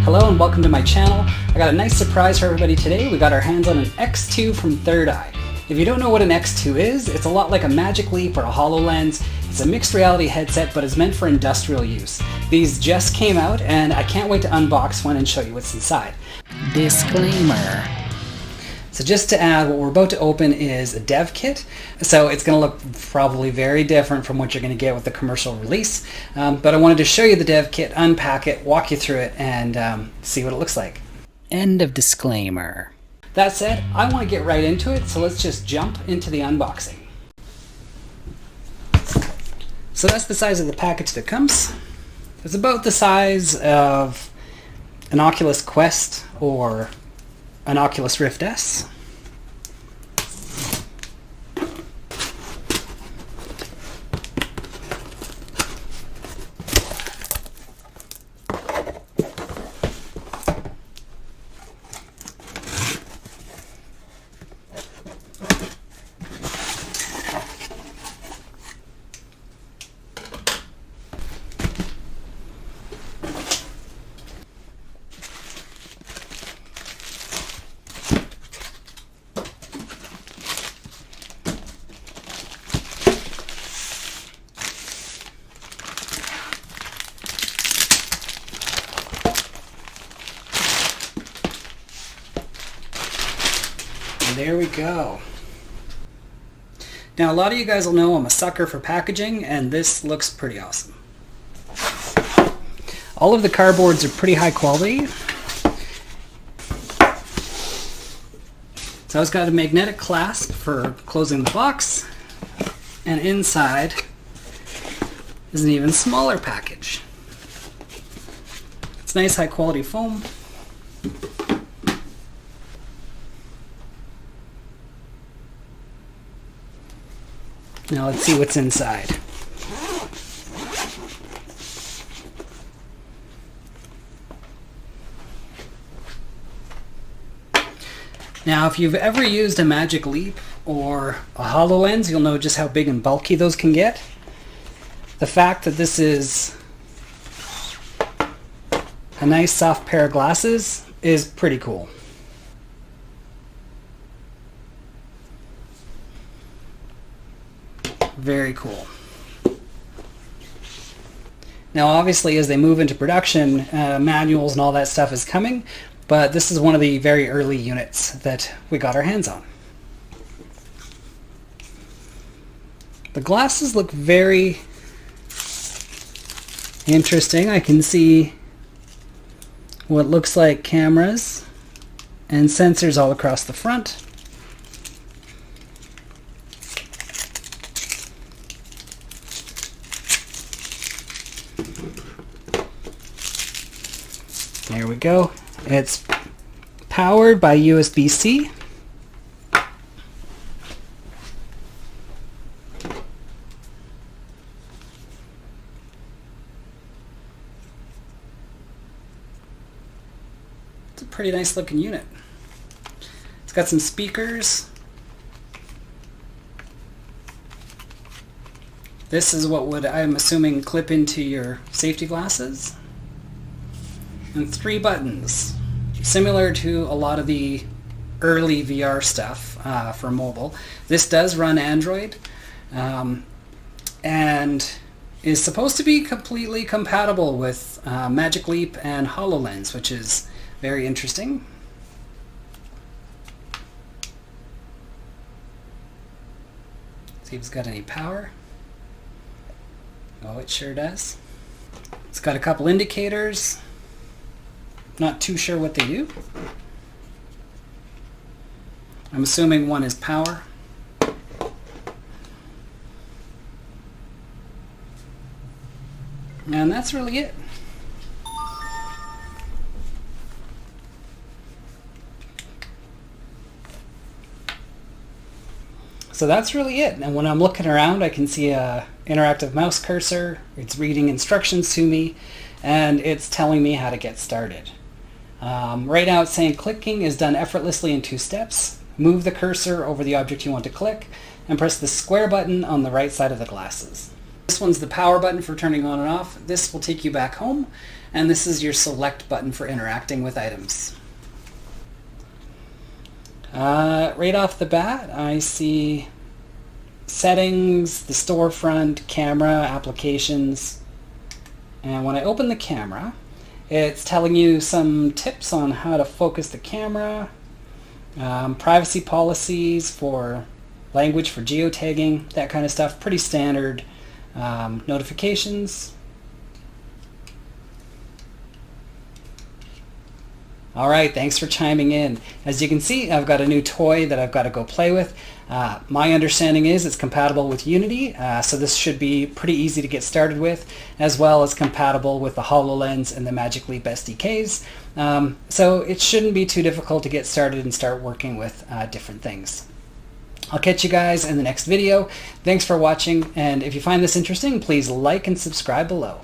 Hello and welcome to my channel. I got a nice surprise for everybody today. We got our hands on an X2 from Third Eye. If you don't know what an X2 is, it's a lot like a Magic Leap or a HoloLens. It's a mixed reality headset, but it's meant for industrial use. These just came out and I can't wait to unbox one and show you what's inside. Disclaimer. So just to add, what we're about to open is a dev kit. So it's going to look probably very different from what you're going to get with the commercial release. But I wanted to show you the dev kit, unpack it, walk you through it, and see what it looks like. End of disclaimer. That said, I want to get right into it, so let's just jump into the unboxing. So that's the size of the package that comes. It's about the size of an Oculus Quest or an Oculus Rift S. There we go. Now a lot of you guys will know I'm a sucker for packaging, and this looks pretty awesome. All of the cardboards are pretty high quality. So it's got a magnetic clasp for closing the box, and inside is an even smaller package. It's nice high quality foam. Now let's see what's inside. Now if you've ever used a Magic Leap or a HoloLens, you'll know just how big and bulky those can get. The fact that this is a nice soft pair of glasses is pretty cool. Very cool. Now obviously as they move into production, manuals and all that stuff is coming, but this is one of the very early units that we got our hands on. The glasses look very interesting. I can see what looks like cameras and sensors all across the front. There we go. It's powered by USB-C. It's a pretty nice looking unit. It's got some speakers. This is what would, I'm assuming, clip into your safety glasses. And 3 buttons, similar to a lot of the early VR stuff for mobile. This does run Android and is supposed to be completely compatible with Magic Leap and HoloLens, which is very interesting. See if it's got any power. Oh, it sure does. It's got a couple indicators. Not too sure what they do. I'm assuming one is power. And that's really it. So that's really it. And when I'm looking around, I can see a interactive mouse cursor. It's reading instructions to me, and it's telling me how to get started. Right now it's saying clicking is done effortlessly in 2 steps. Move the cursor over the object you want to click and press the square button on the right side of the glasses. This one's the power button for turning on and off. This will take you back home. and this is your select button for interacting with items. Right off the bat, I see settings, the storefront, camera, applications, and when I open the camera, it's telling you some tips on how to focus the camera, privacy policies for language for geotagging, that kind of stuff, pretty standard. Notifications. All right, thanks for chiming in. As you can see, I've got a new toy that I've got to go play with. My understanding is it's compatible with Unity, so this should be pretty easy to get started with, as well as compatible with the HoloLens and the Magic Leap SDKs. So it shouldn't be too difficult to get started and start working with different things. I'll catch you guys in the next video. Thanks for watching, and if you find this interesting, please like and subscribe below.